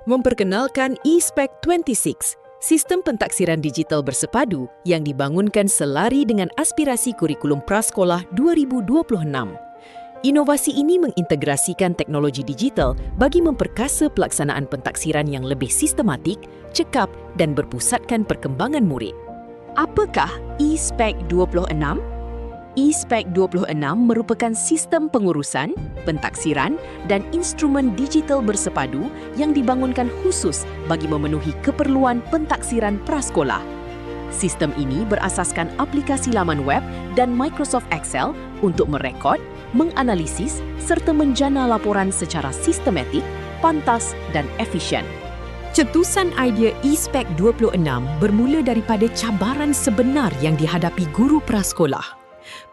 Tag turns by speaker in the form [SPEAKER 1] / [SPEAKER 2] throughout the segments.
[SPEAKER 1] Memperkenalkan eSpec 26, sistem pentaksiran digital bersepadu yang dibangunkan selari dengan aspirasi kurikulum prasekolah 2026. Inovasi ini mengintegrasikan teknologi digital bagi memperkasa pelaksanaan pentaksiran yang lebih sistematik, cekap dan berpusatkan perkembangan murid.
[SPEAKER 2] Apakah eSpec 26? eSpec 26 merupakan sistem pengurusan, pentaksiran dan instrumen digital bersepadu yang dibangunkan khusus bagi memenuhi keperluan pentaksiran prasekolah. Sistem ini berasaskan aplikasi laman web dan Microsoft Excel untuk merekod, menganalisis serta menjana laporan secara sistematik, pantas dan efisien.
[SPEAKER 1] Cetusan idea eSpec 26 bermula daripada cabaran sebenar yang dihadapi guru prasekolah.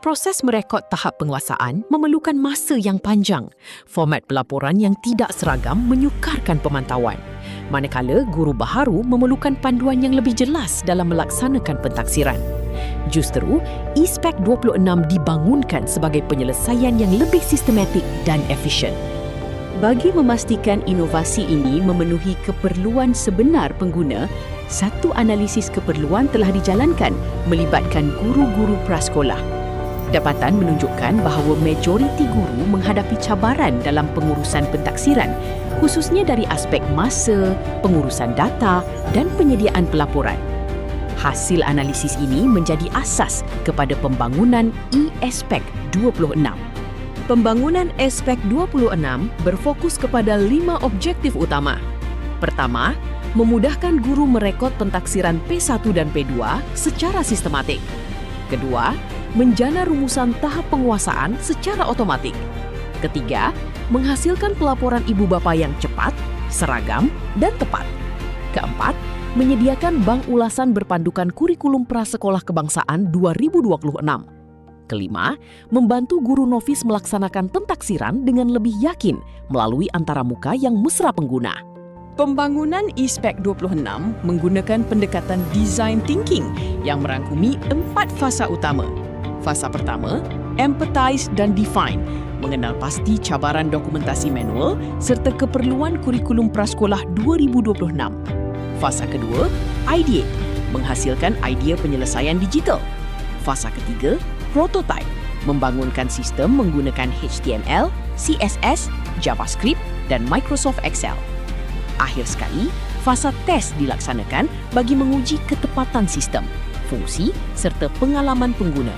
[SPEAKER 1] Proses merekod tahap penguasaan memerlukan masa yang panjang. Format pelaporan yang tidak seragam menyukarkan pemantauan. Manakala guru baharu memerlukan panduan yang lebih jelas dalam melaksanakan pentaksiran. Justru, eSpec 26 dibangunkan sebagai penyelesaian yang lebih sistematik dan efisien.
[SPEAKER 2] Bagi memastikan inovasi ini memenuhi keperluan sebenar pengguna, satu analisis keperluan telah dijalankan melibatkan guru-guru prasekolah. Dapatan menunjukkan bahawa majoriti guru menghadapi cabaran dalam pengurusan pentaksiran, khususnya dari aspek masa, pengurusan data dan penyediaan pelaporan. Hasil analisis ini menjadi asas kepada pembangunan eSpec 26.
[SPEAKER 1] Pembangunan eSpec 26 berfokus kepada 5 objektif utama. Pertama, memudahkan guru merekod pentaksiran P1 dan P2 secara sistematik. Kedua, menjana rumusan tahap penguasaan secara otomatik. Ketiga, menghasilkan pelaporan ibu bapa yang cepat, seragam dan tepat. Keempat, menyediakan bank ulasan berpandukan kurikulum prasekolah kebangsaan 2026. Kelima, membantu guru novis melaksanakan pentaksiran dengan lebih yakin melalui antaramuka yang mesra pengguna.
[SPEAKER 3] Pembangunan eSpec 26 menggunakan pendekatan design thinking yang merangkumi 4 fasa utama. Fasa pertama, empathize dan define, mengenal pasti cabaran dokumentasi manual serta keperluan kurikulum prasekolah 2026. Fasa kedua, ideate, menghasilkan idea penyelesaian digital. Fasa ketiga, prototype, membangunkan sistem menggunakan HTML, CSS, JavaScript dan Microsoft Excel. Akhir sekali, fasa test dilaksanakan bagi menguji ketepatan sistem, fungsi serta pengalaman pengguna.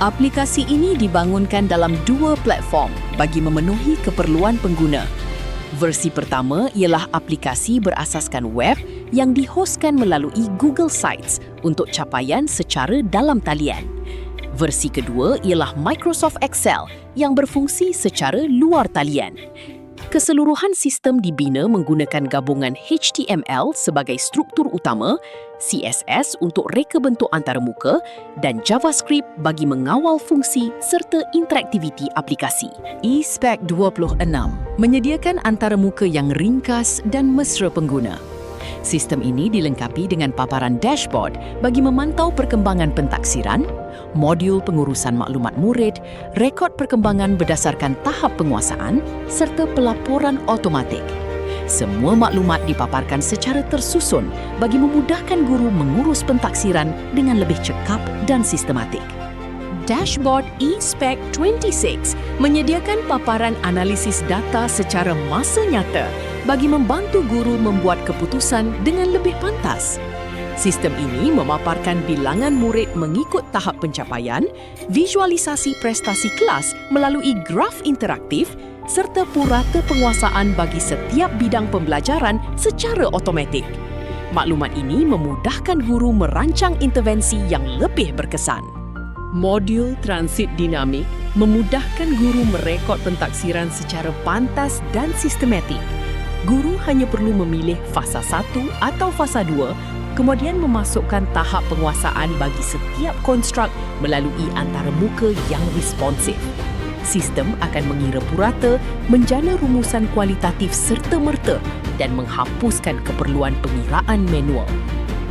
[SPEAKER 3] Aplikasi ini dibangunkan dalam 2 platform bagi memenuhi keperluan pengguna. Versi pertama ialah aplikasi berasaskan web yang dihoskan melalui Google Sites untuk capaian secara dalam talian. Versi kedua ialah Microsoft Excel yang berfungsi secara luar talian. Keseluruhan sistem dibina menggunakan gabungan HTML sebagai struktur utama, CSS untuk reka bentuk antaramuka dan JavaScript bagi mengawal fungsi serta interaktiviti aplikasi. eSpec 26 menyediakan antaramuka yang ringkas dan mesra pengguna. Sistem ini dilengkapi dengan paparan dashboard bagi memantau perkembangan pentaksiran, modul pengurusan maklumat murid, rekod perkembangan berdasarkan tahap penguasaan serta pelaporan automatik. Semua maklumat dipaparkan secara tersusun bagi memudahkan guru mengurus pentaksiran dengan lebih cekap dan sistematik. Dashboard eSpec 26 menyediakan paparan analisis data secara masa nyata bagi membantu guru membuat keputusan dengan lebih pantas. Sistem ini memaparkan bilangan murid mengikut tahap pencapaian, visualisasi prestasi kelas melalui graf interaktif serta purata penguasaan bagi setiap bidang pembelajaran secara automatik. Maklumat ini memudahkan guru merancang intervensi yang lebih berkesan. Modul transit dinamik memudahkan guru merekod pentaksiran secara pantas dan sistematik. Guru hanya perlu memilih fasa 1 atau fasa 2, kemudian memasukkan tahap penguasaan bagi setiap konstruk melalui antaramuka yang responsif. Sistem akan mengira purata, menjana rumusan kualitatif serta-merta dan menghapuskan keperluan pengiraan manual.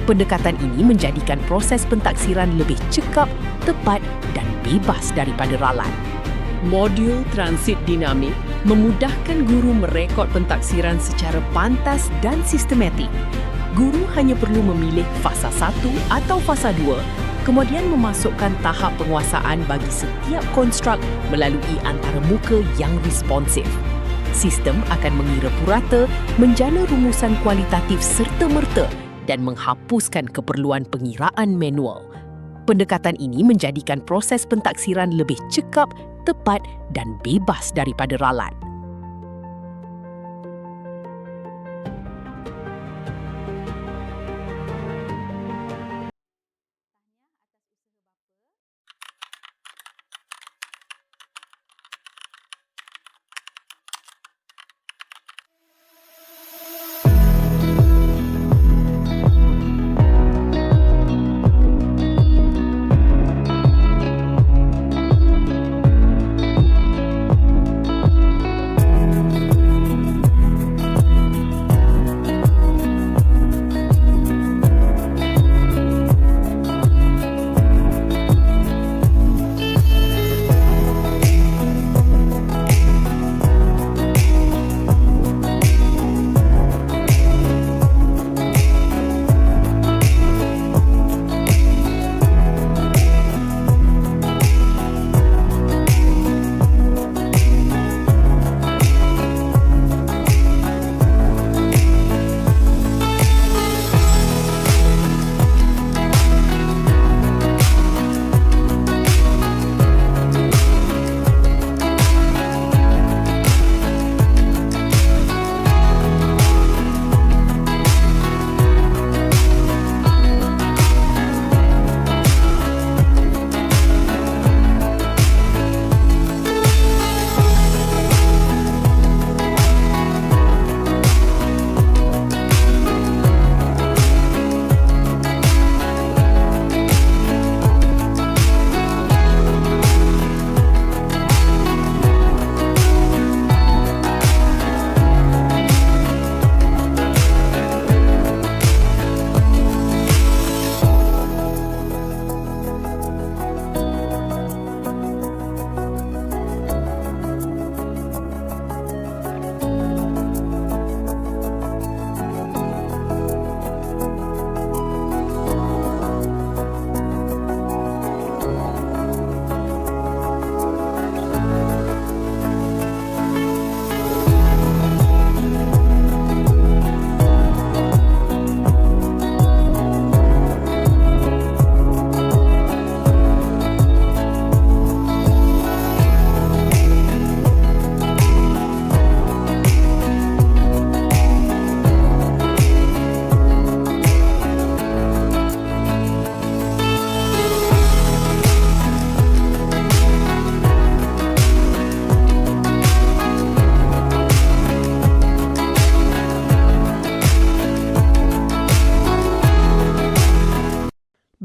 [SPEAKER 3] Pendekatan ini menjadikan proses pentaksiran lebih cekap, tepat dan bebas daripada ralan. Modul transit dinamik
[SPEAKER 1] memudahkan guru merekod pentaksiran secara pantas dan sistematik. Guru hanya perlu memilih fasa 1 atau fasa 2, kemudian memasukkan tahap penguasaan bagi setiap konstruk melalui antarmuka yang responsif. Sistem akan mengira purata, menjana rumusan kualitatif serta-merta dan menghapuskan keperluan pengiraan manual. Pendekatan ini menjadikan proses pentaksiran lebih cekap, tepat dan bebas daripada ralat.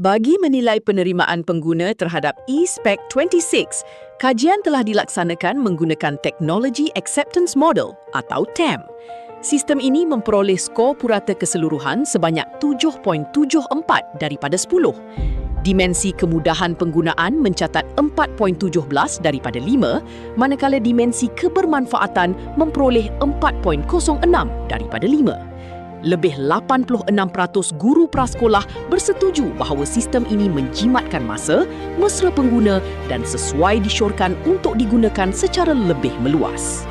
[SPEAKER 1] Bagi menilai penerimaan pengguna terhadap E-Spec 26, kajian telah dilaksanakan menggunakan Technology Acceptance Model atau TAM. Sistem ini memperoleh skor purata keseluruhan sebanyak 7.74 daripada 10. Dimensi kemudahan penggunaan mencatat 4.17 daripada 5, manakala dimensi kebermanfaatan memperoleh 4.06 daripada 5. Lebih 86% guru prasekolah bersetuju bahawa sistem ini menjimatkan masa, mesra pengguna dan sesuai disyorkan untuk digunakan secara lebih meluas.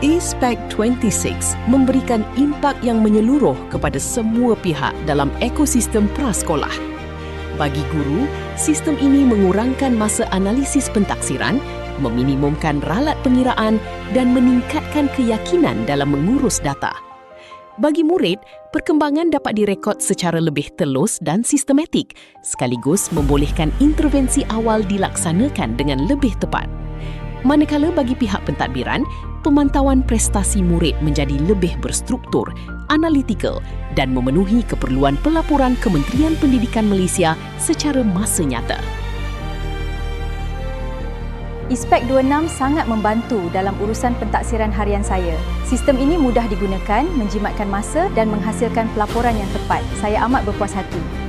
[SPEAKER 1] E-Spec 26 memberikan impak yang menyeluruh kepada semua pihak dalam ekosistem prasekolah. Bagi guru, sistem ini mengurangkan masa analisis pentaksiran, meminimumkan ralat pengiraan dan meningkatkan keyakinan dalam mengurus data. Bagi murid, perkembangan dapat direkod secara lebih telus dan sistematik, sekaligus membolehkan intervensi awal dilaksanakan dengan lebih tepat. Manakala bagi pihak pentadbiran, pemantauan prestasi murid menjadi lebih berstruktur, analitikal dan memenuhi keperluan pelaporan Kementerian Pendidikan Malaysia secara masa nyata.
[SPEAKER 4] E-Spec 26 sangat membantu dalam urusan pentaksiran harian saya. Sistem ini mudah digunakan, menjimatkan masa dan menghasilkan pelaporan yang tepat. Saya amat berpuas hati.